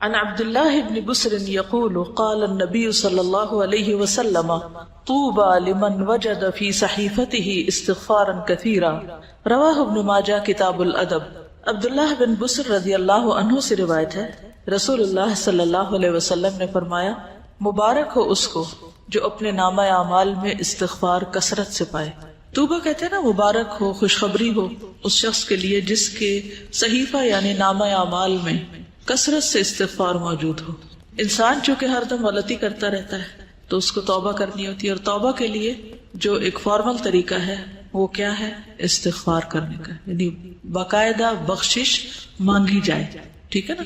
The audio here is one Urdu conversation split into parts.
عن عبد الله بن بسر يقول قال النبي صلى الله عليه وسلم طوبى لمن وجد في صحيفته استغفارا كثيرا رواہ ابن ماجہ کتاب الادب۔ عبداللہ بن بسر رضی اللہ عنہ سے روایت ہے، رسول اللہ صلی اللہ علیہ وسلم نے فرمایا، مبارک ہو اس کو جو اپنے نامہ اعمال میں استغفار کثرت سے پائے۔ توبہ کہتے ہیں نا، مبارک ہو، خوشخبری ہو اس شخص کے لیے جس کے صحیفہ یعنی نامہ اعمال میں کثرت سے استغفار موجود ہو۔ انسان چونکہ ہر دم غلطی کرتا رہتا ہے تو اس کو توبہ کرنی ہوتی ہے، اور توبہ کے لیے جو ایک فارمل طریقہ ہے وہ کیا ہے؟ استغفار کرنے کا، یعنی باقاعدہ بخشش مانگی جائے، ٹھیک ہے نا،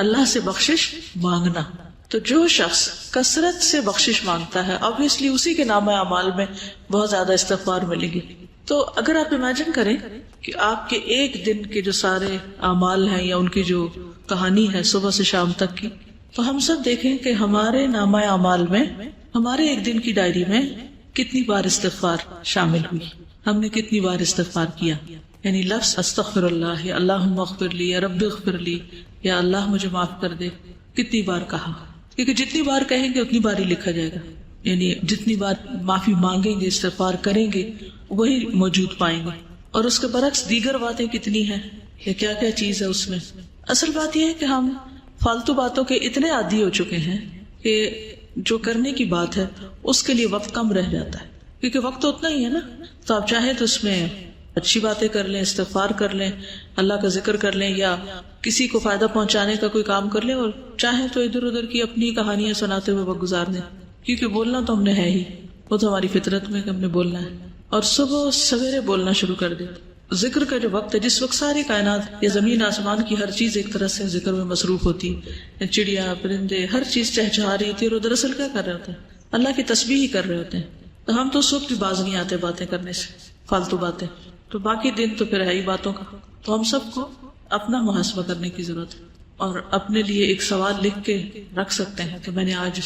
اللہ سے بخشش مانگنا۔ تو جو شخص کثرت سے بخشش مانگتا ہے obviously اسی کے نامہ اعمال میں بہت زیادہ استغفار ملے گی۔ تو اگر آپ امیجن کریں کہ آپ کے ایک دن کے جو سارے اعمال ہیں یا ان کی جو کہانی ہے صبح سے شام تک کی، تو ہم سب دیکھیں کہ ہمارے نامہ اعمال میں ہمارے ایک دن کی ڈائری میں کتنی بار استغفار شامل ہوئی، ہم نے کتنی بار استغفار کیا، یعنی لفظ استغفر اللہ یا اللہم اغفر لی یا رب اغفر لی یا اللہ مجھے معاف کر دے، کتنی بار کہا، کیونکہ جتنی بار کہیں گے اتنی بار ہی لکھا جائے گا، یعنی جتنی بار معافی مانگیں گے استغفار کریں گے وہی موجود پائیں گے۔ اور اس کے برعکس دیگر باتیں کتنی ہیں یا کیا کیا چیز ہے اس میں۔ اصل بات یہ ہے کہ ہم فالتو باتوں کے اتنے عادی ہو چکے ہیں کہ جو کرنے کی بات ہے اس کے لیے وقت کم رہ جاتا ہے، کیونکہ وقت تو اتنا ہی ہے نا۔ تو آپ چاہیں تو اس میں اچھی باتیں کر لیں، استغفار کر لیں، اللہ کا ذکر کر لیں، یا کسی کو فائدہ پہنچانے کا کوئی کام کر لیں، اور چاہیں تو ادھر ادھر کی اپنی کہانیاں سناتے ہوئے وقت گزار دیں، کیونکہ بولنا تو ہم نے ہے ہی، وہ تو ہماری فطرت میں کہ ہم نے بولنا ہے، اور صبح سویرے بولنا شروع کر دیں۔ ذکر کا جو وقت ہے، جس وقت ساری کائنات یا زمین آسمان کی ہر چیز ایک طرح سے ذکر میں مصروف ہوتی ہے، چڑیا پرندے ہر چیز چہچہا رہی ہوتی ہے، اور دراصل کیا کر رہے ہوتے ہیں؟ اللہ کی تسبیح ہی کر رہے ہوتے ہیں۔ تو ہم تو اس وقت بھی باز نہیں آتے باتیں کرنے سے، فالتو باتیں، تو باقی دن تو پھر ہے ہی باتوں کا۔ تو ہم سب کو اپنا محاسبہ کرنے کی ضرورت ہے، اور اپنے لیے ایک سوال لکھ کے رکھ سکتے ہیں کہ میں نے آج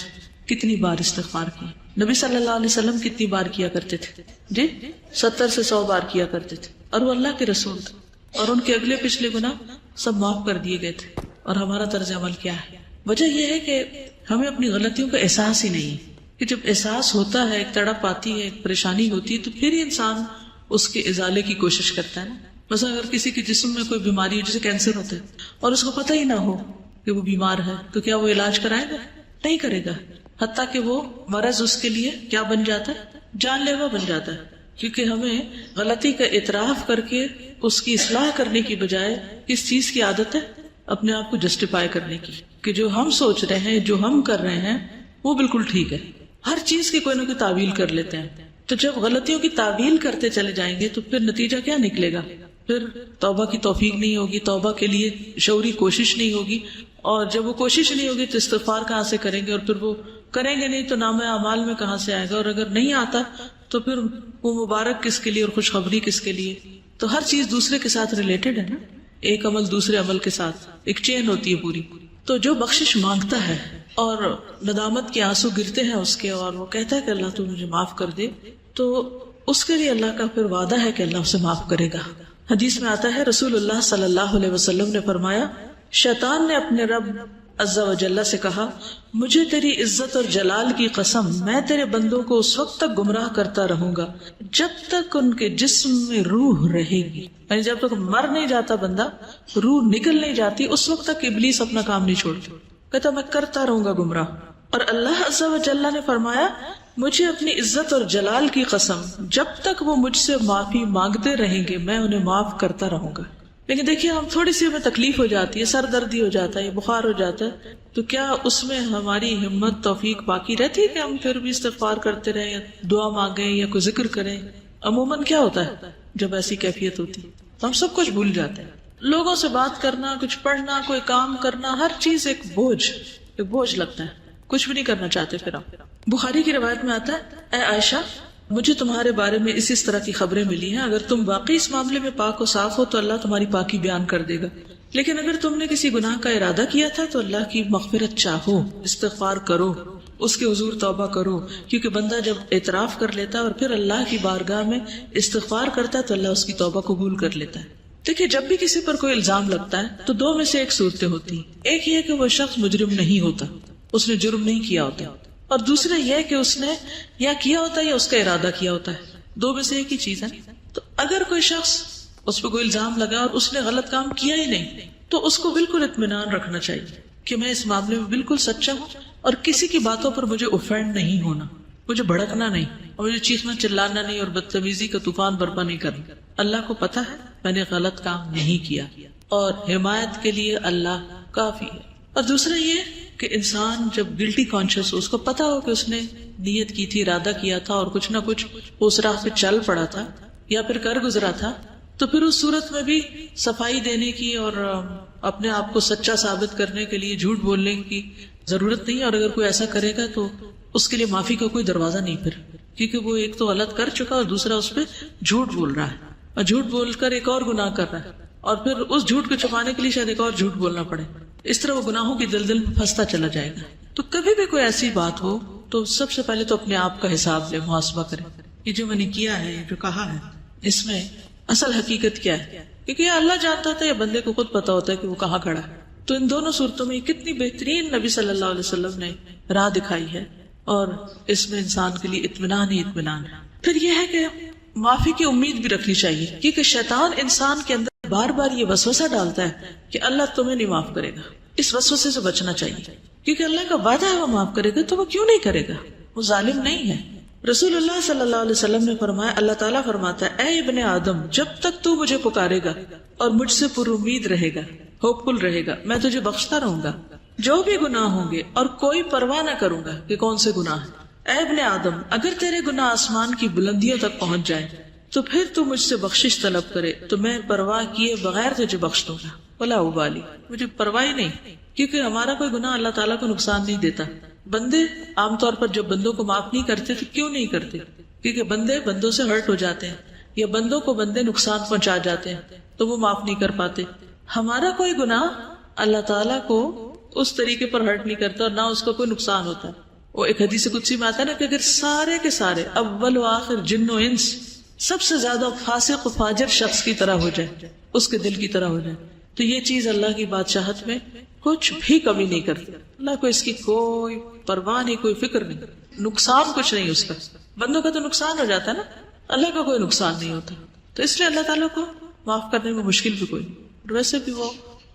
کتنی بار استغفار کی۔ نبی صلی اللہ علیہ وسلم کتنی بار کیا کرتے تھے؟ جی 70 سے 100 بار کیا کرتے تھے، اور وہ اللہ کے رسول تھے، اور ان کے اگلے پچھلے گناہ سب معاف کر دیے گئے تھے۔ اور ہمارا طرز عمل کیا ہے؟ وجہ یہ ہے کہ ہمیں اپنی غلطیوں کا احساس ہی نہیں ہے، کہ جب احساس ہوتا ہے، ایک تڑپ آتی ہے، ایک پریشانی ہوتی ہے، تو پھر ہی انسان اس کے ازالے کی کوشش کرتا ہے نا۔ مثلا اگر کسی کے جسم میں کوئی بیماری ہو، جیسے کینسر ہوتا ہے، اور اس کو پتہ ہی نہ ہو کہ وہ بیمار ہے، تو کیا وہ علاج کرائے گا؟ نہیں کرے گا، حتیٰ کہ وہ مرض اس کے لیے کیا بن جاتا ہے؟ جان لیوا بن جاتا ہے۔ کیونکہ ہمیں غلطی کا اعتراف کر کے اس کی اصلاح کرنے کی بجائے کس چیز کی عادت ہے؟ اپنے آپ کو جسٹیفائی کرنے کی، کہ جو ہم سوچ رہے ہیں، جو ہم کر رہے ہیں وہ بالکل ٹھیک ہے۔ ہر چیز کی کوئی نہ کوئی تعویل کر لیتے ہیں۔ تو جب غلطیوں کی تعویل کرتے چلے جائیں گے تو پھر نتیجہ کیا نکلے گا؟ پھر توبہ کی توفیق نہیں ہوگی، توبہ کے لیے شعوری کوشش نہیں ہوگی، اور جب وہ کوشش نہیں ہوگی تو استغفار کہاں سے کریں گے، اور پھر وہ کریں گے نہیں تو نامہ اعمال میں کہاں سے آئے گا، اور اگر نہیں آتا تو پھر وہ مبارک کس کے لیے اور خوشخبری کس کے لیے؟ تو ہر چیز دوسرے کے ساتھ ریلیٹڈ ہے نا، ایک عمل دوسرے عمل کے ساتھ ایک چین ہوتی ہے پوری۔ تو جو بخشش مانگتا ہے اور ندامت کے آنسو گرتے ہیں اس کے، اور وہ کہتا ہے کہ اللہ تو مجھے معاف کر دے، تو اس کے لیے اللہ کا پھر وعدہ ہے کہ اللہ اسے معاف کرے گا۔ حدیث میں آتا ہے، رسول اللہ صلی اللہ علیہ وسلم نے فرمایا، شیطان نے اپنے رب عز و جل سے کہا، مجھے تیری عزت اور جلال کی قسم، میں تیرے بندوں کو اس وقت تک گمراہ کرتا رہوں گا جب تک ان کے جسم میں روح رہے گی، یعنی جب تک مر نہیں جاتا بندہ، روح نکل نہیں جاتی، اس وقت تک ابلیس اپنا کام نہیں چھوڑتا، کہتا میں کرتا رہوں گا گمراہ۔ اور اللہ عز و جل نے فرمایا، مجھے اپنی عزت اور جلال کی قسم، جب تک وہ مجھ سے معافی مانگتے رہیں گے میں انہیں معاف کرتا رہوں گا۔ لیکن دیکھیے، ہم تھوڑی سی ہمیں تکلیف ہو جاتی ہے، سر دردی ہو جاتا ہے یا بخار ہو جاتا ہے، تو کیا اس میں ہماری ہمت توفیق باقی رہتی ہے کہ ہم پھر بھی استغفار کرتے رہیں یا دعا مانگیں یا کوئی ذکر کریں؟ عموماً کیا ہوتا ہے جب ایسی کیفیت ہوتی ہے تو ہم سب کچھ بھول جاتے ہیں، لوگوں سے بات کرنا، کچھ پڑھنا، کوئی کام کرنا، ہر چیز ایک بوجھ لگتا ہے، کچھ بھی نہیں کرنا چاہتے پھر ہم۔ بخاری کی روایت میں آتا ہے، اے عائشہ، مجھے تمہارے بارے میں اس طرح کی خبریں ملی ہیں، اگر تم واقعی اس معاملے میں پاک و صاف ہو تو اللہ تمہاری پاکی بیان کر دے گا، لیکن اگر تم نے کسی گناہ کا ارادہ کیا تھا تو اللہ کی مغفرت چاہو، استغفار کرو، اس کے حضور توبہ کرو، کیونکہ بندہ جب اعتراف کر لیتا ہے اور پھر اللہ کی بارگاہ میں استغفار کرتا ہے تو اللہ اس کی توبہ قبول کر لیتا ہے۔ دیکھیے جب بھی کسی پر کوئی الزام لگتا ہے تو دو میں سے ایک صورتیں ہوتی ہیں. ایک یہ کہ وہ شخص مجرم نہیں ہوتا, اس نے جرم نہیں کیا ہوتا, اور دوسرا یہ کہ اس نے یا کیا ہوتا ہے یا اس کا ارادہ کیا ہوتا ہے. دو میں سے ایک ہی چیز ہے. تو اگر کوئی شخص اس پہ کوئی الزام لگا اور اس نے غلط کام کیا ہی نہیں تو اس کو بالکل اطمینان رکھنا چاہیے کہ میں اس معاملے میں بالکل سچا ہوں اور کسی کی باتوں پر مجھے اوفینڈ نہیں ہونا, مجھے بھڑکنا نہیں اور مجھے چیخنا چلانا نہیں اور بدتمیزی کا طوفان برپا نہیں کرنا. اللہ کو پتا ہے میں نے غلط کام نہیں کیا اور حمایت کے لیے اللہ کافی ہے. اور دوسرا یہ کہ انسان جب گلٹی کانشیس ہو, اس کو پتا ہو کہ اس نے نیت کی تھی, ارادہ کیا تھا اور کچھ نہ کچھ اس راہ پہ چل پڑا تھا یا پھر کر گزرا تھا, تو پھر اس صورت میں بھی صفائی دینے کی اور اپنے آپ کو سچا ثابت کرنے کے لیے جھوٹ بولنے کی ضرورت نہیں. اور اگر کوئی ایسا کرے گا تو اس کے لیے معافی کا کوئی دروازہ نہیں پھر, کیونکہ وہ ایک تو غلط کر چکا اور دوسرا اس پہ جھوٹ بول رہا ہے اور جھوٹ بول کر ایک اور گناہ کر رہا ہے اور پھر اس جھوٹ کو چھپانے کے لیے شاید ایک اور جھوٹ بولنا پڑے. اس طرح وہ گناہوں کی دلدل میں پھنستا چلا جائے گا. تو کبھی بھی کوئی ایسی بات ہو تو سب سے پہلے تو اپنے آپ کا حساب لے, محاسبہ کرے. یہ جو میں نے کیا ہے, جو کہا ہے, اس میں اصل حقیقت کیا ہے, کیونکہ یہ اللہ جانتا تھا یا بندے کو خود پتا ہوتا ہے کہ وہ کہاں کھڑا ہے. تو ان دونوں صورتوں میں کتنی بہترین نبی صلی اللہ علیہ وسلم نے راہ دکھائی ہے اور اس میں انسان کے لیے اطمینان ہی اطمینان ہے. پھر یہ ہے کہ معافی کی امید بھی رکھنی چاہیے, کیونکہ شیطان انسان کے اندر بار بار یہ وسوسہ ڈالتا ہے کہ اللہ تمہیں نہیں معاف کرے گا. اس وسوسے سے بچنا چاہیے, کیونکہ اللہ کا وعدہ ہے وہ معاف کرے گا, تو وہ کیوں نہیں کرے گا, وہ ظالم نہیں ہے. رسول اللہ صلی اللہ علیہ وسلم نے فرمایا, اللہ تعالیٰ فرماتا ہے, اے ابن آدم, جب تک تو مجھے پکارے گا اور مجھ سے پر امید رہے گا, ہوپ فل رہے گا, میں تجھے بخشتا رہوں گا جو بھی گناہ ہوں گے اور کوئی پرواہ نہ کروں گا کہ کون سے گناہ ہیں. اے ابن آدم, اگر تیرے گناہ آسمان کی بلندیوں تک پہنچ جائے تو پھر تو مجھ سے بخشش طلب کرے تو میں پرواہ کیے بغیر تجھے بخش دوں گا. ولا ابالی, مجھے پرواہ ہی نہیں, کیونکہ ہمارا کوئی گناہ اللہ تعالیٰ کو نقصان نہیں دیتا. بندے عام طور پر جب بندوں کو معاف نہیں کرتے تو کیوں نہیں کرتے, کیونکہ بندے بندوں سے ہرٹ ہو جاتے ہیں یا بندوں کو بندے نقصان پہنچا جاتے ہیں تو وہ معاف نہیں کر پاتے. ہمارا کوئی گناہ اللہ تعالیٰ کو اس طریقے پر ہرٹ نہیں کرتا اور نہ اس کا کوئی نقصان ہوتا ہے. وہ ایک حدیث قدسی میں آتا ہے نا کہ اگر سارے کے سارے اول و آخر جن و انس سب سے زیادہ فاسق و فاجر شخص کی طرح ہو جائے, اس کے دل کی طرح ہو جائے, تو یہ چیز اللہ کی بادشاہت میں کچھ بھی کمی نہیں کرتی. اللہ کو اس کی کوئی پرواہ نہیں, کوئی فکر نہیں, نقصان کچھ نہیں اس کا. بندوں کا تو نقصان ہو جاتا ہے نا, اللہ کا کوئی نقصان نہیں ہوتا. تو اس لیے اللہ تعالیٰ کو معاف کرنے میں مشکل بھی کوئی نہیں, ویسے بھی وہ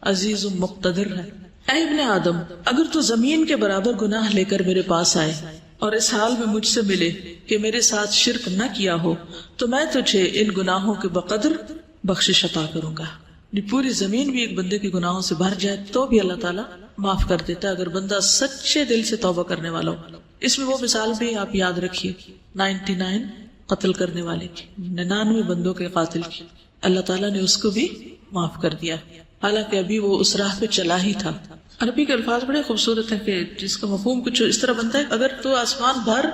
عزیز و مقتدر ہے. اے ابن آدم, اگر تو زمین کے برابر گناہ لے کر میرے پاس آئے اور اس حال میں مجھ سے ملے کہ میرے ساتھ شرک نہ کیا ہو تو میں تجھے ان گناہوں کے بقدر بخشش عطا کروں گا. پوری زمین بھی ایک بندے کے گناہوں سے بھر جائے تو بھی اللہ تعالیٰ معاف کر دیتا ہے اگر بندہ سچے دل سے توبہ کرنے والا ہو. اس میں وہ مثال بھی آپ یاد رکھیے 99 قتل کرنے والے کی, 99 بندوں کے قاتل کی, اللہ تعالیٰ نے اس کو بھی معاف کر دیا, حالانکہ ابھی وہ اس راہ پہ چلا ہی تھا. عربی کے الفاظ بڑے خوبصورت ہیں کہ جس کا مفہوم کچھ اس طرح بنتا ہے, اگر تو آسمان بھر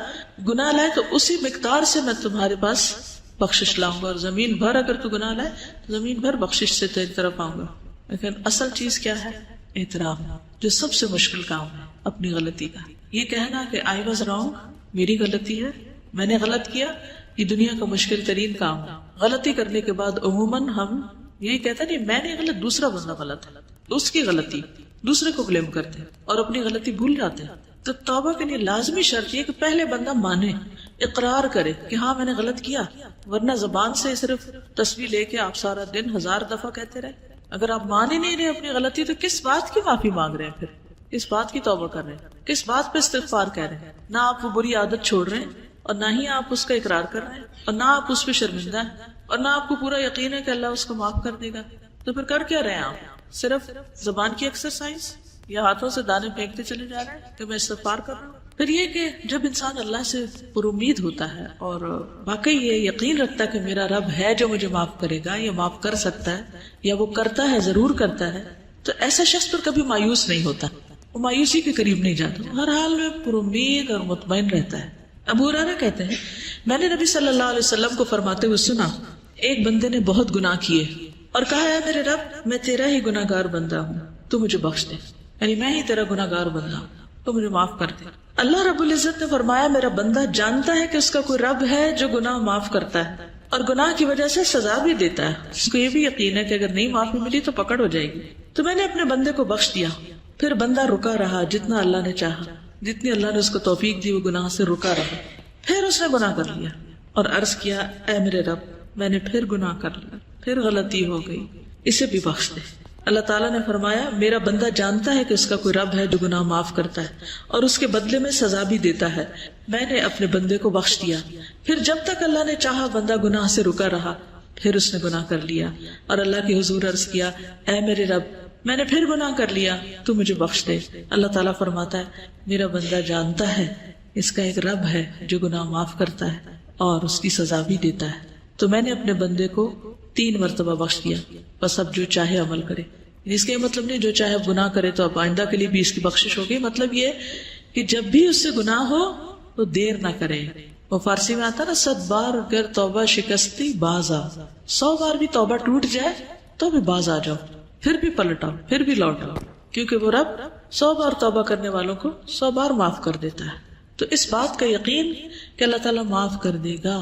گناہ لائے تو اسی مقدار سے میں تمہارے پاس بخشش لاؤں گا, اور زمین بھر اگر تو گناہ لائے تو زمین بھر بخشش سے تیری طرف آؤں گا. لیکن اصل چیز کیا ہے, اعتراف, جو سب سے مشکل کام ہے اپنی غلطی کا. یہ کہنا کہ I was wrong, میری غلطی ہے, میں نے غلط کیا, یہ دنیا کا مشکل ترین کام ہے. غلطی کرنے کے بعد عموماً ہم یہی کہتے ہیں میں نے غلط, دوسرا بندہ غلط ہے, اس کی غلطی دوسرے کو بلیم کرتے ہیں اور اپنی غلطی بھول جاتے ہیں. تو توبہ کے لیے لازمی شرط یہ کہ پہلے بندہ مانے, اقرار کرے کہ ہاں میں نے غلط کیا, ورنہ زبان سے صرف تسبیح لے کے آپ سارا دن 1000 دفعہ کہتے رہے. اگر آپ مان ہی نہیں رہے اپنی غلطی تو کس بات کی معافی مانگ رہے ہیں, پھر کس بات کی توبہ کر رہے ہیں, کس بات پہ استغفار کہہ رہے ہیں. نہ آپ وہ بری عادت چھوڑ رہے ہیں اور نہ ہی آپ اس کا اقرار کر رہے ہیں اور نہ آپ اس پہ شرمندہ ہیں اور نہ آپ کو پورا یقین ہے کہ اللہ اس کو معاف کر دے گا. تو پھر کر کیا رہے ہیں آپ, صرف زبان کی ایکسرسائز یا ہاتھوں سے دانے پھینکتے چلے جا رہے ہیں کہ میں استغفار کر رہا ہوں. پھر یہ کہ جب انسان اللہ سے پر امید ہوتا ہے اور واقعی یہ یقین رکھتا ہے کہ میرا رب ہے جو مجھے معاف کرے گا یا معاف کر سکتا ہے یا وہ کرتا ہے, ضرور کرتا ہے, تو ایسا شخص پر کبھی مایوس نہیں ہوتا, وہ مایوسی کے قریب نہیں جاتا, ہر حال میں پر امید اور مطمئن رہتا ہے. ابو ہریرہ کہتے ہیں میں نے نبی صلی اللہ علیہ وسلم کو فرماتے ہوئے سنا, ایک بندے نے بہت گناہ کیے اور کہا ہے میرے رب میں تیرا ہی گناہ گار بندہ ہوں, تو مجھے بخش دے, یعنی میں ہی تیرا گناہ گار بندہ ہوں تو مجھے معاف کر دے. اللہ رب العزت نے فرمایا میرا بندہ جانتا ہے کہ اس کا کوئی رب ہے جو گناہ معاف کرتا ہے, اور گناہ کی وجہ سے سزا بھی دیتا ہے. اس کو یہ بھی یقین ہے کہ اگر نہیں معافی ملی تو پکڑ ہو جائے گی. تو میں نے اپنے بندے کو بخش دیا. پھر بندہ رکا رہا جتنا اللہ نے چاہا، جتنی اللہ نے اس کو توفیق دی وہ گناہ سے رکا رہا. پھر اس نے گناہ کر لیا اور عرض کیا اے میرے رب میں نے پھر گناہ کر لیا، پھر غلطی ہو گئی، اسے بھی بخش دے. اللہ تعالیٰ نے فرمایا میرا بندہ جانتا ہے کہ اس کا کوئی رب ہے جو گناہ معاف کرتا ہے اور اس کے بدلے میں سزا بھی دیتا ہے. میں نے اپنے بندے کو بخش دیا. پھر جب تک اللہ نے چاہا بندہ گناہ سے رکا رہا، پھر اس نے گناہ کر لیا اور اللہ کے حضور عرض کیا اے میرے رب میں نے پھر گناہ کر لیا، تو مجھے بخش دے. اللہ تعالیٰ فرماتا ہے میرا بندہ جانتا ہے اس کا ایک رب ہے جو گناہ معاف کرتا ہے اور اس کی سزا بھی دیتا ہے. تو میں نے اپنے بندے کو 3 مرتبہ بخش دیا، بس اب جو چاہے عمل کرے. اس کا یہ مطلب نہیں جو چاہے اب گناہ کرے تو اب آئندہ کے لیے بھی اس کی بخشش ہوگی. مطلب یہ کہ جب بھی اس سے گناہ ہو تو دیر نہ کرے. وہ فارسی میں آتا نا 100 بار اگر توبہ شکستی باز آ، 100 بار بھی توبہ ٹوٹ جائے تو بھی باز آ جاؤ، پھر بھی پلٹ آؤ، پھر بھی لوٹ آؤ، کیونکہ وہ رب 100 بار توبہ کرنے والوں کو 100 بار معاف کر دیتا ہے. تو اس بات کا یقین کہ اللہ تعالیٰ معاف کر دے گا،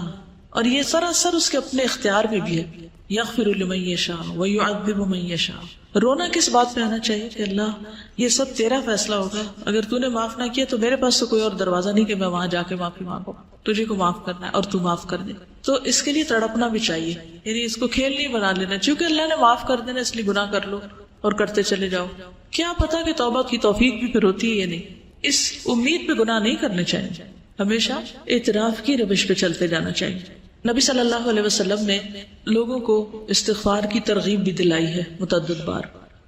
اور یہ سراسر اس کے اپنے اختیار میں بھی ہے. یغفر لمن یشاء ویعذب من یشاء. رونا کس بات پہ آنا چاہیے کہ اللہ یہ سب تیرا فیصلہ ہوگا، اگر تو نے معاف نہ کیا تو میرے پاس تو کوئی اور دروازہ نہیں کہ میں وہاں جا کے معافی مانگوں. تجھے کو معاف کرنا ہے اور تو معاف کر دے. تو اس کے لیے تڑپنا بھی چاہیے، یعنی اس کو کھیل نہیں بنا لینا چونکہ اللہ نے معاف کر دینا اس لیے گناہ کر لو اور کرتے چلے جاؤ. کیا پتا کہ توبہ کی توفیق بھی پھر ہوتی ہے یا نہیں. اس امید پہ گناہ نہیں کرنے چاہیے، ہمیشہ اعتراف کی روش پہ چلتے جانا چاہیے. نبی صلی اللہ علیہ وسلم نے لوگوں کو استغفار کی ترغیب بھی دلائی ہے متعدد بار.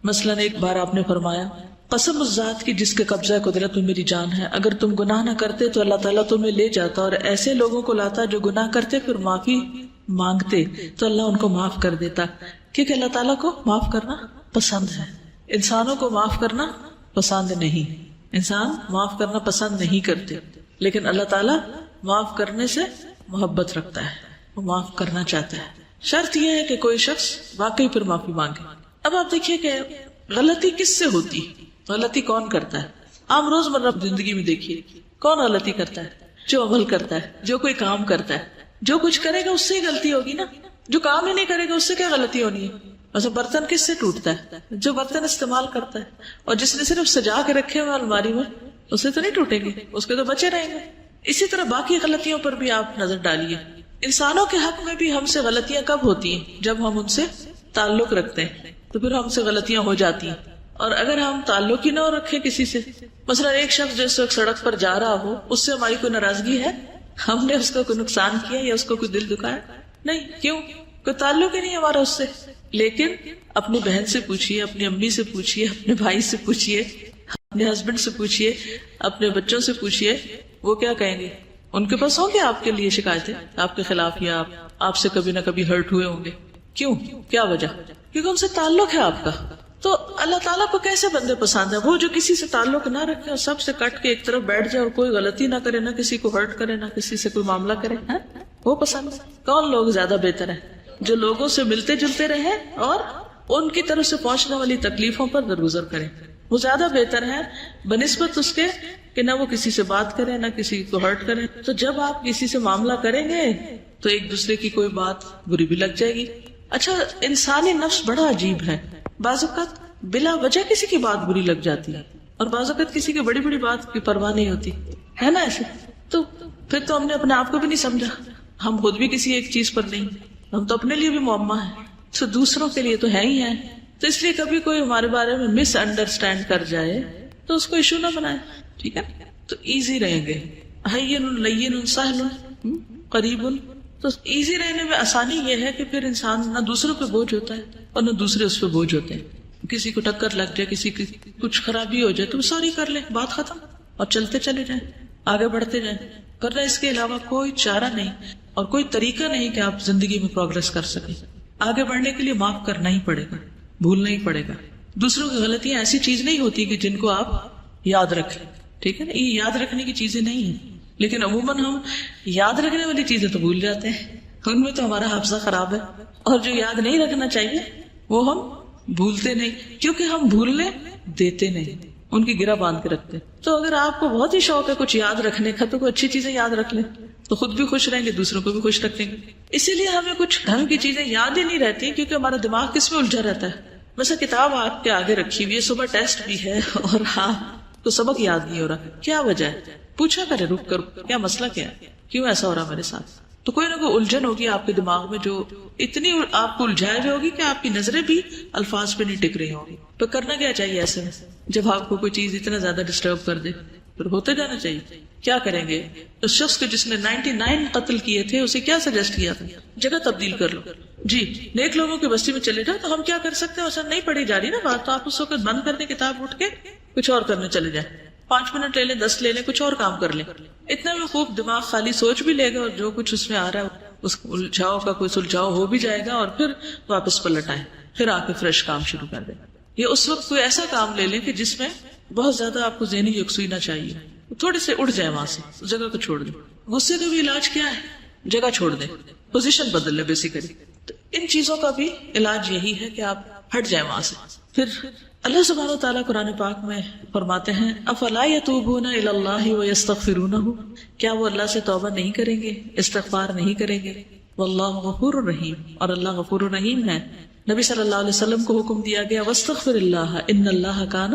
مثلاً ایک بار آپ نے فرمایا قسم اس ذات کی جس کے قبضہ قدرت میں میری جان ہے، اگر تم گناہ نہ کرتے تو اللہ تعالیٰ تمہیں لے جاتا اور ایسے لوگوں کو لاتا جو گناہ کرتے پھر معافی مانگتے تو اللہ ان کو معاف کر دیتا. کیونکہ اللہ تعالیٰ کو معاف کرنا پسند ہے، انسانوں کو معاف کرنا پسند نہیں. انسان معاف کرنا پسند نہیں کرتے، لیکن اللہ تعالیٰ معاف کرنے سے محبت رکھتا ہے، وہ معاف کرنا چاہتا ہے. شرط یہ ہے کہ کوئی شخص واقعی پھر معافی مانگے. اب آپ دیکھیے کہ غلطی کس سے ہوتی، غلطی کون کرتا ہے. عام روزمرہ زندگی میں دیکھیے کون غلطی کرتا ہے، جو عمل کرتا ہے، جو کوئی کام کرتا ہے. جو کچھ کرے گا اس سے ہی غلطی ہوگی نا. جو کام ہی نہیں کرے گا اس سے کیا غلطی ہونی ہے. مثلا برتن کس سے ٹوٹتا ہے، جو برتن استعمال کرتا ہے. اور جس نے صرف سجا کے رکھے ہوئے الماری میں اسے تو نہیں ٹوٹیں گے، اس کے تو بچے رہیں گے. اسی طرح باقی غلطیوں پر بھی آپ نظر ڈالیے. انسانوں کے حق میں بھی ہم سے غلطیاں کب ہوتی ہیں، جب ہم ان سے تعلق رکھتے ہیں تو پھر ہم سے غلطیاں ہو جاتی ہیں. اور اگر ہم تعلق ہی نہ رکھے کسی سے، مثلا ایک شخص جو اس وقت سڑک پر جا رہا ہو اس سے ہماری کوئی ناراضگی ہے، ہم نے اس کو کوئی نقصان کیا یا اس کو کوئی دل دکھایا نہیں، کیوں؟ کوئی تعلق ہی نہیں ہمارا اس سے. لیکن اپنی بہن سے پوچھیے، اپنی امی سے پوچھیے، اپنے بھائی سے پوچھیے، اپنے ہسبینڈ سے پوچھیے، اپنے بچوں سے پوچھیے، وہ کیا کہیں گے؟ ان کے پاس ہوں گے آپ کے لیے شکایتیں آپ کے خلاف، یا آپ سے کبھی نہ کبھی ہرٹ ہوئے ہوں گے. کیوں؟ کیا وجہ؟ کیونکہ ان سے تعلق ہے آپ کا. تو اللہ تعالیٰ کو کیسے بندے پسند ہے؟ وہ جو کسی سے تعلق نہ رکھے اور سب سے کٹ کے ایک طرف بیٹھ جائے اور کوئی غلطی نہ کرے، نہ کسی کو ہرٹ کرے، نہ کسی سے کوئی معاملہ کرے، وہ پسند ہے. کون لوگ زیادہ بہتر ہیں؟ جو لوگوں سے ملتے جلتے رہے اور ان کی طرف سے پہنچنے والی تکلیفوں پر درگزر کریں، وہ زیادہ بہتر ہے بنسبت اس کے کہ نہ وہ کسی سے بات کرے نہ کسی کو ہرٹ کرے. تو جب آپ کسی سے معاملہ کریں گے تو ایک دوسرے کی کوئی بات بری بھی لگ جائے گی. اچھا، انسانی نفس بڑا عجیب ہے، بعض اوقات بلا وجہ کسی کی بات بری لگ جاتی ہے اور بعض اوقات کسی کی بڑی بڑی بات کی پرواہ نہیں ہوتی ہے نا ایسے. تو پھر تو ہم نے اپنے آپ کو بھی نہیں سمجھا، ہم خود بھی کسی ایک چیز پر نہیں، ہم تو اپنے لیے بھی معمہ ہیں تو دوسروں کے لیے تو ہے ہی ہے. تو اس لیے کبھی کوئی ہمارے بارے میں مس انڈرسٹینڈ کر جائے تو اس کو ایشو نہ بنائے، ٹھیک ہے؟ تو ایزی رہیں گے، ہین لین سہل قریب. تو ایزی رہنے میں آسانی یہ ہے کہ پھر انسان نہ دوسروں پہ بوجھ ہوتا ہے اور نہ دوسرے اس پہ بوجھ ہوتے ہیں. کسی کو ٹکر لگ جائے، کسی کی کچھ خرابی ہو جائے تو سوری کر لیں، بات ختم، اور چلتے چلے جائیں، آگے بڑھتے جائیں. ورنہ اس کے علاوہ کوئی چارہ نہیں اور کوئی طریقہ نہیں کہ آپ زندگی میں پروگرس کر سکیں. آگے بڑھنے کے لیے معاف کرنا ہی پڑے گا، بھولنا ہی پڑے گا. دوسروں کی غلطیاں ایسی چیز نہیں ہوتی کہ جن کو آپ یاد رکھیں، ٹھیک ہے نا؟ یہ یاد رکھنے کی چیزیں نہیں ہیں، لیکن عموماً ہم یاد رکھنے والی چیزیں تو بھول جاتے ہیں، ان میں تو ہمارا حافظہ خراب ہے. اور جو یاد نہیں رکھنا چاہیے وہ ہم بھولتے نہیں، کیونکہ ہم بھولنے دیتے نہیں، ان کی گرہ باندھ کے رکھتے. تو اگر آپ کو بہت ہی شوق ہے کچھ یاد رکھنے کا تو کوئی اچھی چیزیں یاد رکھ لیں، تو خود بھی خوش رہیں گے، دوسروں کو بھی خوش رکھیں گے. اسی لیے ہمیں کچھ ڈھنگ کی چیزیں یاد ہی نہیں رہتی کیونکہ ہمارا دماغ کس میں الجھا رہتا ہے. مثلا کتاب آپ کے آگے رکھی ہوئی ہے, صبح ٹیسٹ بھی ہے اور آپ کو سبق یاد نہیں ہو رہا, کیا وجہ ہے؟ پوچھا کرے رک کر, کیا مسئلہ کیا ہے, کیوں ایسا ہو رہا میرے ساتھ. تو کوئی نہ کوئی الجھن ہوگی آپ کے دماغ میں جو اتنی آپ کو الجھائے ہوئے ہوگی کہ آپ کی نظریں بھی الفاظ پہ نہیں ٹک رہی ہوں گی. تو کرنا کیا چاہیے ایسے میں جب آپ کو کوئی چیز اتنا زیادہ ڈسٹرب کر دے؟ پھر ہوتے جانا چاہیے. کیا کریں گے؟ اس شخص کو جس نے 99 قتل کیے تھے اسے کیا سجیسٹ کیا تھا؟ جگہ تبدیل کر لو. جی نیک لوگوں کی بستی میں چلے جاؤ. تو ہم کیا کر سکتے ہیں؟ اصل نہیں پڑھی جا رہی نا بات, تو آپ اس وقت بند کر دیں کتاب, اٹھ کے کچھ اور کرنے چلے جائیں. 5 منٹ لے لیں, 10 لے لیں, کچھ اور کام کر لیں. اتنا میں خوب دماغ خالی سوچ بھی لے گا اور جو کچھ اس میں آ رہا ہے اس الجھاؤ کا کوئی سلجھاؤ ہو بھی جائے گا, اور پھر واپس پلٹ آئے, پھر آ کے فریش کام شروع کر دیں. یہ اس وقت کوئی ایسا کام لے لیں کہ جس میں بہت زیادہ آپ کو ذہنی یکسوئی نہ چاہیے, تھوڑے سے اٹھ جائے وہاں سے, جگہ کو چھوڑ دیں. غصے کا بھی علاج کیا ہے؟ جگہ چھوڑ دیں, پوزیشن بدل لیں بیسیکلی. تو ان چیزوں کا بھی علاج یہی ہے کہ آپ ہٹ جائیں وہاں سے. پھر اللہ سبحانہ وتعالیٰ قرآن پاک میں فرماتے ہیں افلا یتوبون الی اللہ ویستغفرونہ, کیا وہ اللہ سے توبہ نہیں کریں گے, استغفار نہیں کریں گے؟ واللہ غفور الرحیم, اور اللہ غفور الرحیم ہے. نبی صلی اللہ علیہ وسلم کو حکم دیا گیا واستغفر اللہ ان اللہ کان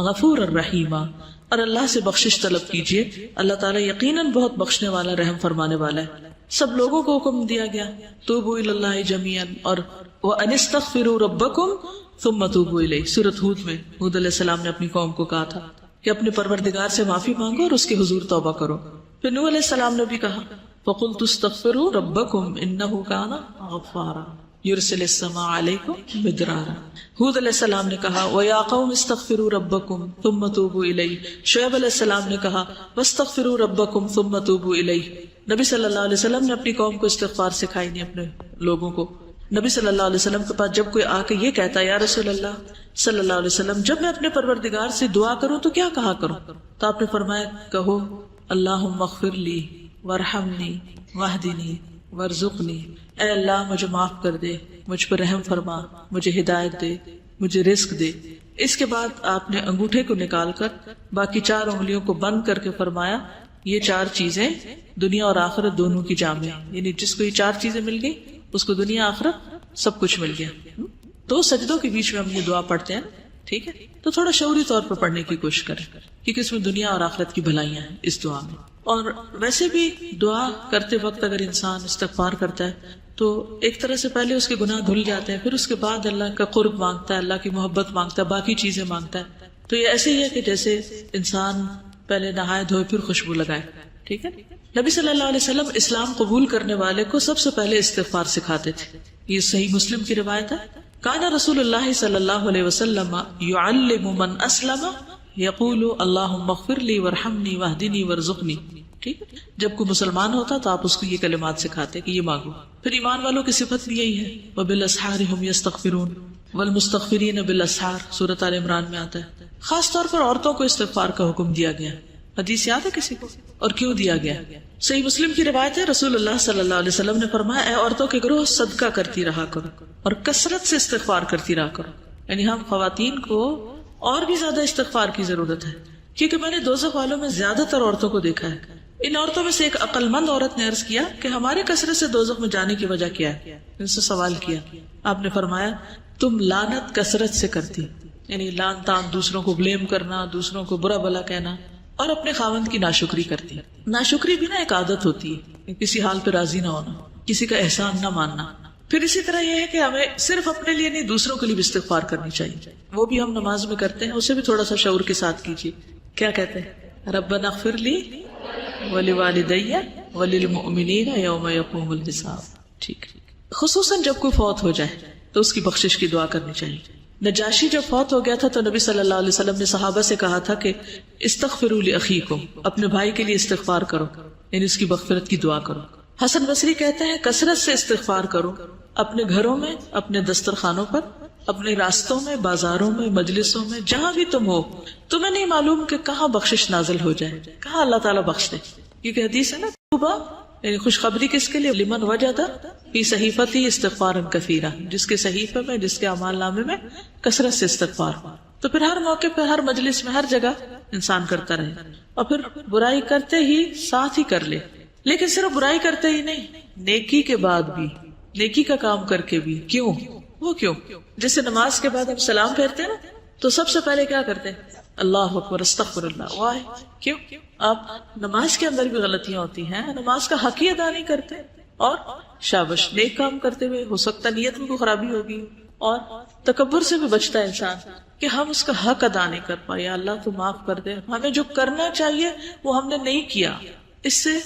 غفور الرحیم, اور اللہ سے بخشش طلب کیجئے, اللہ تعالیٰ یقیناً بہت بخشنے والا, رحم فرمانے والا ہے. سب لوگوں کو حکم دیا گیا توبوا الی اللہ جميعا, اور وان استغفروا ربکم ثم توبوا الیہ. سورۃ ہود میں ہود علیہ السلام نے اپنی قوم کو کہا تھا کہ اپنے پروردگار سے معافی مانگو اور اس کے حضور توبہ کرو. پھر نوح علیہ السلام نے بھی کہا فقلت استغفروا ربکم انہ کان غفارا یرسل السماء علیکم مدرارا. ہود علیہ السلام نے کہا وَيَا قَوْمِ اسْتَغْفِرُوا رَبَّكُمْ ثُمَّ تُوبُوا إِلَيْهِ. شعیب علیہ السلام نے کہا وَاسْتَغْفِرُوا رَبَّكُمْ ثُمَّ تُوبُوا إِلَيْهِ. نبی صلی اللہ علیہ وسلم نے اپنی قوم کو استغفار سکھائی نہیں, اپنے لوگوں کو. نبی صلی اللہ علیہ وسلم کے پاس جب کوئی آ کے یہ کہتا ہے یا رسول اللہ صلی اللہ علیہ وسلم جب میں اپنے پروردگار سے دعا کروں تو کیا کہا کروں؟ تو آپ نے فرمایا کہو اللہم اغفر لی وارحمنی واہدنی وارزقنی, اے اللہ مجھے معاف کر دے, مجھ پر رحم فرما, مجھے ہدایت دے, مجھے رزق دے. اس کے بعد آپ نے انگوٹھے کو نکال کر باقی 4 انگلیوں کو بند کر کے فرمایا یہ 4 چیزیں دنیا اور آخرت دونوں کی جامع ہیں, یعنی جس کو یہ 4 چیزیں مل گئی اس کو دنیا آخرت سب کچھ مل گیا. تو سجدوں کے بیچ میں ہم یہ دعا پڑھتے ہیں, ٹھیک ہے؟ تو تھوڑا شعوری طور پر پڑھنے کی کوشش کریں کیونکہ اس میں دنیا اور آخرت کی بھلائیاں ہیں اس دعا میں. اور ویسے بھی دعا کرتے وقت اگر انسان استغفار کرتا ہے تو ایک طرح سے پہلے اس کے گناہ دھل جاتے ہیں, پھر اس کے بعد اللہ کا قرب مانگتا ہے, اللہ کی محبت مانگتا ہے, باقی چیزیں مانگتا ہے. تو یہ ایسے ہی ہے کہ جیسے انسان پہلے نہائے دھوئے پھر خوشبو لگائے, ٹھیک ہے؟ نبی صلی اللہ علیہ وسلم اسلام قبول کرنے والے کو سب سے پہلے استغفار سکھاتے تھے. یہ صحیح مسلم کی روایت ہے. کان رسول اللہ صلی اللہ علیہ وسلم یعلم من اسلم یقول اللہم اغفر لی وارحمنی واہدنی وارزقنی. ٹھیک ہے, جب کوئی مسلمان ہوتا تو آپ اس کو یہ کلمات سکھاتے کہ یہ مانگو. پھر ایمان والوں کی صفت بھی یہی ہے وبالاسحار هم یستغفرون والمستغفرین بالاسحار, سورۃ آل عمران میں آتا ہے. خاص طور پر عورتوں کو استغفار کا حکم دیا گیا. حدیث یاد ہے کسی کو؟ اور کیوں دیا گیا؟ صحیح مسلم کی روایت ہے رسول اللہ صلی اللہ علیہ وسلم نے فرمایا اے عورتوں کے گروہ صدقہ کرتی رہا کرو اور کثرت سے استغفار کرتی رہا کرو. یعنی ہم خواتین کو اور بھی زیادہ استغفار کی ضرورت ہے کیونکہ میں نے دوزخ والوں میں زیادہ تر عورتوں کو دیکھا ہے. ان عورتوں میں سے ایک عقل مند عورت نے عرض کیا کہ ہمارے کثرت سے دوزخ میں جانے کی وجہ کیا ہے؟ ان سے سوال کیا. آپ نے فرمایا تم لعنت کثرت سے کرتی, یعنی لعن تان, دوسروں کو بلیم کرنا, دوسروں کو برا بھلا کہنا, اور اپنے خاوند کی ناشکری کرتی. ناشکری بھی نا ایک عادت ہوتی ہے, کسی حال پہ راضی نہ ہونا, کسی کا احسان نہ ماننا. پھر اسی طرح یہ ہے کہ ہمیں صرف اپنے لیے نہیں دوسروں کے لیے بھی استغفار کرنی چاہیے. وہ بھی ہم نماز میں کرتے ہیں, اسے بھی تھوڑا سا شعور کے ساتھ کیجیے. کیا کہتے ہیں؟ ربنا اغفر لی ولوالدی وللمؤمنین یوم یقوم الحساب. ٹھیک, خصوصاً جب کوئی فوت ہو جائے تو اس کی بخشش کی دعا کرنی چاہیے. نجاشی جب فوت ہو گیا تھا تو نبی صلی اللہ علیہ وسلم نے صحابہ سے کہا تھا کہ استغفروا لاخیکم, اپنے بھائی کے لیے استغفار کرو, یعنی اس کی مغفرت کی دعا کرو. حسن بصری کہتے ہیں کثرت سے استغفار کرو, اپنے گھروں میں, اپنے دسترخوانوں پر, اپنے راستوں میں, بازاروں میں, مجلسوں میں, جہاں بھی تم ہو. تمہیں نہیں معلوم کہ کہاں بخشش نازل ہو جائے, کہاں اللہ تعالیٰ بخش دے. کیونکہ حدیث ہے نا توبہ, یعنی خوشخبری کس کے لیے؟ لمن وجد فی صحیفتی استغفارا کثیرا, جس کے صحیفے میں, جس کے اعمال نامے میں کثرت سے استغفار. تو پھر ہر موقع پہ, ہر مجلس میں, ہر جگہ انسان کرتا رہے, اور پھر برائی کرتے ہی ساتھ ہی کر لے, لیکن صرف برائی کرتے ہی نہیں، نیکی کے بعد بھی، نیکی کا کام کر کے بھی. کیوں؟ وہ کیوں؟ جیسے نماز کے بعد ہم سلام پھیرتے ہیں نا، تو سب سے پہلے کیا کرتے ہیں؟ اللہ اکبر، استغفر اللہ. واہ، کیوں؟ آپ نماز کے اندر بھی غلطیاں ہوتی ہیں، نماز کا حق ہی ادا نہیں کرتے، اور شابش، نیک کام کرتے ہوئے ہو سکتا نیت میں کوئی خرابی ہوگی، اور تکبر سے بھی بچتا ہے انسان کہ ہم اس کا حق ادا نہیں کر پائے. اللہ تو معاف کر دے، ہمیں جو کرنا چاہیے وہ ہم نے نہیں کیا. اس سے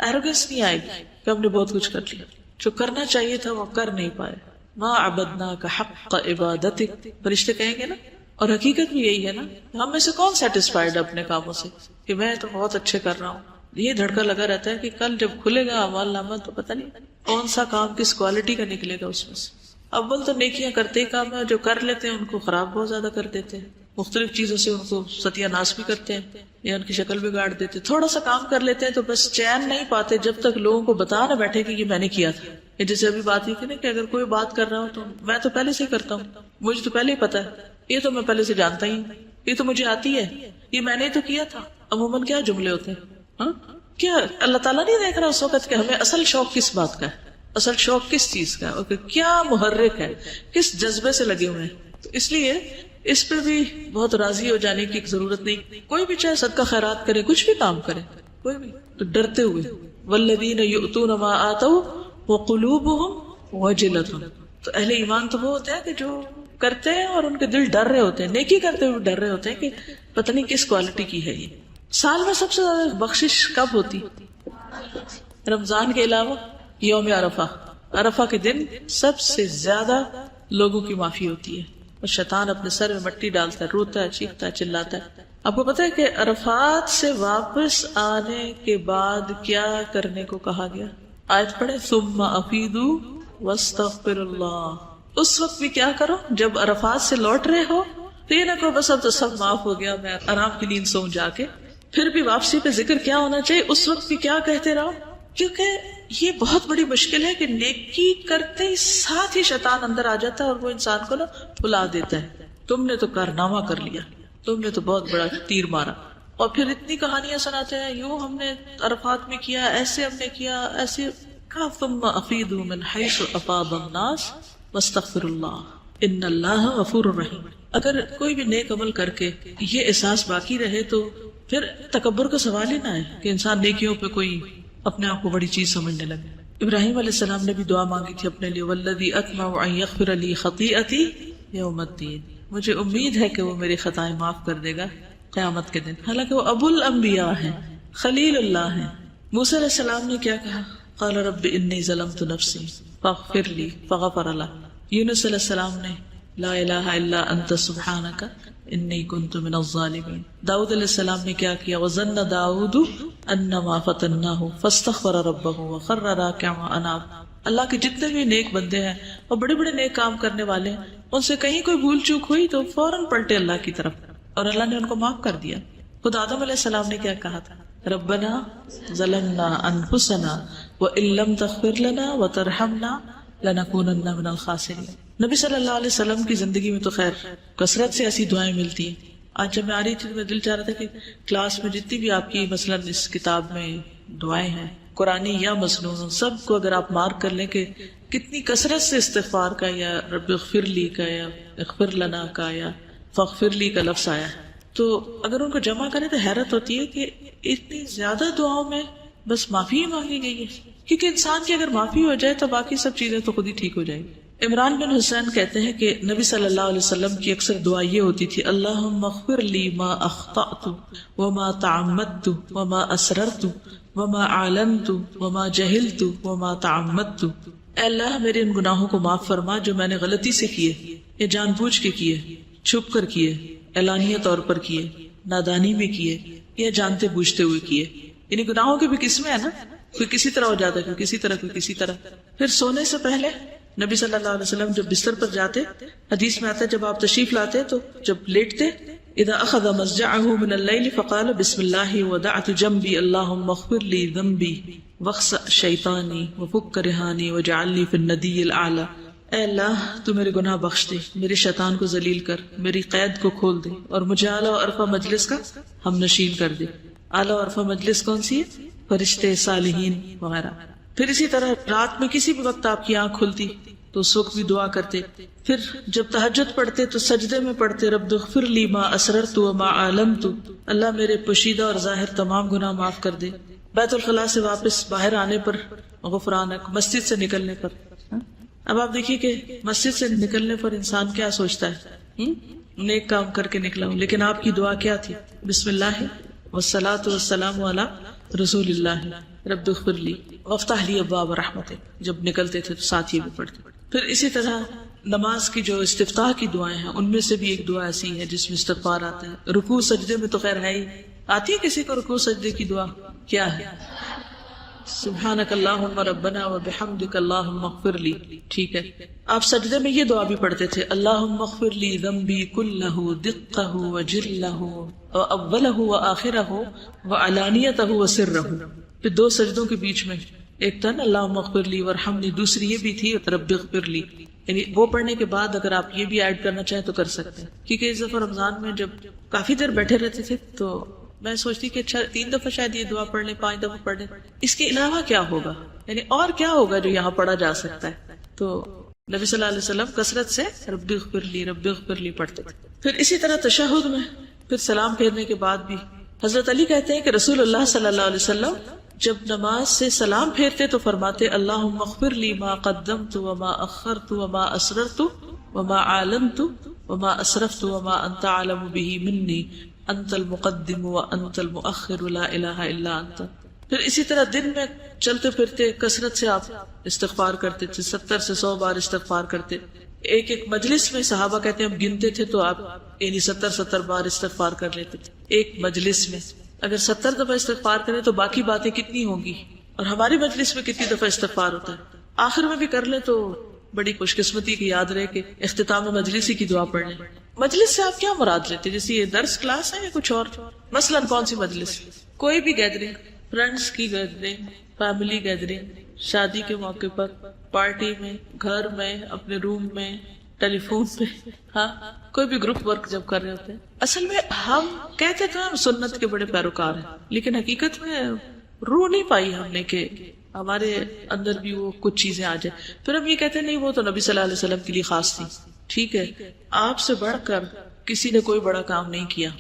ایروگنس نہیں آئے گی کہ ہم نے بہت کچھ کر لیا، جو کرنا چاہیے تھا وہ کر نہیں پائے. ما عبدناک حق عبادتک، فرشتے کہیں گے نا. اور حقیقت بھی یہی ہے نا، ہم میں سے کون سیٹسفائیڈ اپنے کاموں سے کہ میں تو بہت اچھے کر رہا ہوں. یہ دھڑکا لگا رہتا ہے کہ کل جب کھلے گا اعمال نامہ تو پتہ نہیں کون سا کام کس کوالٹی کا نکلے گا اس میں سے. اول تو نیکیاں کرتے ہی کام ہے، جو کر لیتے ہیں ان کو خراب بہت زیادہ کر دیتے ہیں، مختلف چیزوں سے ان کو ستیہ ناش بھی کرتے ہیں یا ان کی شکل بگاڑ دیتے. تھوڑا سا کام کر لیتے ہیں تو بس چین نہیں پاتے جب تک لوگوں کو بتا نہ بیٹھے کہ یہ میں نے کیا تھا. یہ جیسے ابھی بات ہی تھی نا کہ اگر کوئی بات کر رہا ہو تو میں تو پہلے سے ہی کرتا ہوں، مجھے تو پہلے ہی پتا ہے، یہ تو میں پہلے سے جانتا ہی ہوں، یہ تو مجھے آتی ہے، یہ میں نے تو کیا تھا. عموماً کیا جملے ہوتے ہیں. کیا اللہ تعالیٰ نہیں دیکھ رہا اس وقت کہ ہمیں اصل شوق کس بات کا ہے، اصل شوق کس چیز کا ہے، کیا محرک ہے، کس جذبے سے لگے ہوئے ہیں. تو اس لیے اس پہ بھی بہت راضی ہو جانے کی ضرورت نہیں. کوئی بھی چاہے صدقہ خیرات کرے، کچھ بھی کام کرے، کوئی بھی، تو ڈرتے ہوئے. والذین یؤتون ما آتوا وقلوبهم وجلۃ. تو اہل ایمان تو وہ ہوتے ہیں کہ جو کرتے ہیں اور ان کے دل ڈر رہے ہوتے ہیں، نیکی کرتے ہوئے ڈر رہے ہوتے ہیں کہ پتہ نہیں کس کوالٹی کی ہے یہ. سال میں سب سے زیادہ بخشش کب ہوتی؟ رمضان کے علاوہ یوم عرفہ. عرفہ کے دن سب سے زیادہ لوگوں کی معافی ہوتی ہے، اور شیطان اپنے سر میں مٹی ڈالتا ہے، روتا ہے، چیختا ہے، چلاتا ہے. آپ کو پتا ہے کہ عرفات سے واپس آنے کے بعد کیا کرنے کو کہا گیا؟ آیت پڑھے، ثم افیدوا واستغفر اللہ. اس وقت بھی کیا کرو جب عرفات سے لوٹ رہے ہو تو یہ نہ کہو بس اب تو سب معاف ہو گیا، میں آرام کی نیند سو جا کے. پھر بھی واپسی پہ ذکر کیا ہونا چاہیے؟ اس وقت بھی کیا کہتے رہو، کیونکہ یہ بہت بڑی مشکل ہے کہ نیکی کرتے ہی ساتھ ہی شیطان اندر آ جاتا ہے اور وہ انسان کو نا بلا دیتا ہے. تم نے تو کارنامہ کر لیا، تم نے تو بہت بڑا تیر مارا، اور پھر اتنی کہانیاں سناتے ہیں، یوں ہم نے عرفات میں کیا، ایسے ہم نے کیا، ایسے. ثم افیدوا من حیث افاض الناس واستغفر اللہ ان اللہ غفور رحیم. اگر کوئی بھی نیک عمل کر کے یہ احساس باقی رہے تو پھر تکبر کا سوال ہی نہ ہے کہ انسان نیکیوں پہ کوئی اپنے آپ کو بڑی چیز سمجھنے لگے. ابراہیم علیہ السلام نے بھی دعا مانگی تھی اپنے لیے، والذی اطمع ان یغفر لی خطیئتی یوم الدین. مجھے امید ہے کہ وہ میری خطائیں معاف کر دے گا قیامت کے دن. حالانکہ وہ ابو الانبیاء ہیں، خلیل اللہ ہیں. موسیٰ علیہ السلام نے کیا کہا؟ قال رب انی ظلمت نفسی فاغفر لی فغفر له. یونس علیہ السلام نے لا الہ الا انت سبحانک انی کنت من الظالمین. داؤد علیہ السلام نے کیا کیا؟ وظن داؤد انما فتناہ فاستغفر ربہ وخر راکعا واناب. اللہ کے جتنے بھی نیک بندے ہیں اور بڑے بڑے نیک کام کرنے والے ہیں، ان سے کہیں کوئی بھول چوک ہوئی تو فوراً پلٹے اللہ کی طرف، اور اللہ نے ان کو معاف کر دیا. خود آدم علیہ السلام نے کیا کہا تھا؟ ربنا ظلمنا انفسنا وان لم تغفر لنا وترحمنا لنکونن من الخاسرین. نبی صلی اللہ علیہ وسلم کی زندگی میں تو خیر کثرت سے ایسی دعائیں ملتی ہیں. آج جب میں آ رہی تھی تو میں دل چاہ رہا تھا کہ کلاس میں جتنی بھی آپ کی مثلاً اس کتاب میں دعائیں ہیں قرآنی یا مسنون، سب کو اگر آپ مارک کر لیں کہ کتنی کثرت سے استغفار کا یا رب اغفر لی کا یا اغفر لنا کا یا فاغفر لی کا لفظ آیا ہے، تو اگر ان کو جمع کریں تو حیرت ہوتی ہے کہ اتنی زیادہ دعاؤں میں بس معافی ہی مانگی گئی ہے. کیونکہ انسان کی اگر معافی ہو جائے تو باقی سب چیزیں تو خود ہی ٹھیک ہو جائیں گی. عمران بن حسین کہتے ہیں کہ نبی صلی اللہ علیہ وسلم کی اکثر دعا یہ ہوتی تھی، اللہم اغفر لی ما اخطأت وما تعمدت وما اسررت وما اعلنت وما جہلت وما تعمدت. اے اللہ میرے ان گناہوں کو معاف فرما جو میں نے غلطی سے کیے یا جان بوجھ کے کیے، چھپ کر کیے، اعلانیہ طور پر کیے، نادانی میں کیے یا جانتے بوجھتے ہوئے کیے. یعنی گناہوں کی بھی قسمیں ہیں نا، کوئی کسی طرح ہو جاتا ہے، کوئی کسی طرح، کوئی کسی طرح. پھر سونے سے پہلے نبی صلی اللہ علیہ وسلم جب بستر پر جاتے، حدیث میں آتا ہے جب آپ تشریف لاتے تو جب لیٹتے، اذا اخذ مضجعه من الليل فقال بسم الله ودعت جنبي اللهم اغفر لي ذنبي واخسأ شیطانی وفک رہانی واجعل لي في الندی الاعلی. اے اللہ تو میرے گناہ بخش دے، میرے شیطان کو ذلیل کر، میری قید کو کھول دے، اور مجھے اعلیٰ و عرفہ مجلس کا ہم نشین کر دے. اعلیٰ و عرفہ مجلس کون سی ہے؟ فرشتے، صالحین وغیرہ. پھر اسی طرح رات میں کسی بھی وقت آپ کی آنکھ کھلتی تو اس وقت بھی دعا کرتے. پھر جب تہجد پڑھتے تو سجدے میں پڑھتے رب اغفر لی ما اسررت وما اعلنت، اللہ میرے پوشیدہ اور ظاہر تمام گناہ معاف کر دے. بیت الخلاء سے واپس باہر آنے پر غفرانک، مسجد سے نکلنے پر. اب آپ دیکھیے کہ مسجد سے نکلنے پر انسان کیا سوچتا ہے، نیک کام کر کے نکلا ہوں، لیکن آپ کی دعا کیا تھی؟ بسم اللہ والصلاۃ والسلام علی رسول اللہ رب اغفر لی وافتح لی ابواب رحمتک. جب نکلتے تھے تو ساتھ ہی بھی پڑھتے. پھر اسی طرح نماز کی جو استفتاح کی دعائیں ہیں ان میں سے بھی ایک دعا ایسی ہے جس میں استغفار آتا ہے. رکوع سجدے میں تو خیر ہے ہی. آتی ہے کسی کو رکوع سجدے کی دعا؟ کیا ہے؟ سبحانک اللہم ربنا وبحمدک اللہم اغفر لی. ٹھیک ہے، آپ سجدے میں یہ دعا بھی پڑھتے تھے، اللہم اغفر لی ذنبی کلہ دقہ وجلہ واولہ وآخرہ وعلانیتہ وسرہ. پھر دو سجدوں کے بیچ میں ایک تھا نا اللہم اغفر لی وارحمنی، دوسری یہ بھی تھی رب اغفر لی. یعنی وہ پڑھنے کے بعد اگر آپ یہ بھی ایڈ کرنا چاہیں تو کر سکتے ہیں. کیونکہ اس دفعہ رمضان میں جب کافی دیر بیٹھے رہتے تھے تو میں سوچتی کہ اچھا 3 دفعہ شاید یہ دعا پڑھ لیں، 5 دفعہ پڑھ لیں، اس کے علاوہ کیا ہوگا، یعنی اور کیا ہوگا جو یہاں پڑھا جا سکتا ہے. تو نبی صلی اللہ علیہ وسلم کثرت سے رب اغفر لی پڑھتے. پھر اسی طرح تشہد میں پھر سلام پھیرنے کے بعد بھی حضرت علی کہتے ہیں کہ رسول اللہ صلی اللہ علیہ وسلم جب نماز سے سلام پھیرتے تو فرماتے اللہم اغفر لی ما قدمت وما اخرت وما اسررت وما اعلنت وما اسرفت وما انت اعلم به منی انت المقدم وانت المؤخر لا الہ الا انت. پھر اسی طرح دن میں چلتے پھرتے کثرت سے آپ استغفار کرتے تھے، 70 سے 100 بار استغفار کرتے. ایک مجلس میں صحابہ کہتے ہیں ہم گنتے تھے تو آپ یعنی 70 بار استغفار کر لیتے تھے ایک مجلس میں. اگر 70 دفعہ استغفار کریں تو باقی باتیں کتنی ہوں گی، اور ہماری مجلس میں کتنی دفعہ استغفار ہوتا ہے. آخر میں بھی کر لیں تو بڑی خوش قسمتی کی یاد رہے کہ اختتام مجلس ہی کی دعا پڑھ لیں. مجلس سے آپ کیا مراد لیتے؟ جیسے یہ درس کلاس ہے یا کچھ اور؟ مثلا کون سی مجلس؟ کوئی بھی گیدرنگ، فرینڈس کی گیدرنگ، فیملی گیدرنگ، شادی کے موقع پر، پارٹی میں، گھر میں، اپنے روم میں، ٹیلی فون پہ، ہاں کوئی بھی گروپ ورک جب کر رہے ہوتے ہیں. اصل میں ہم کہتے تھے ہم سنت کے بڑے پیروکار ہیں، لیکن حقیقت میں روح نہیں پائی ہم نے کہ ہمارے اندر بھی وہ کچھ چیزیں آ جائیں. پھر ہم یہ کہتے ہیں نہیں وہ تو نبی صلی اللہ علیہ وسلم کے لیے خاص تھی. ٹھیک ہے، آپ سے بڑھ کر کسی نے کوئی بڑا کام نہیں کیا.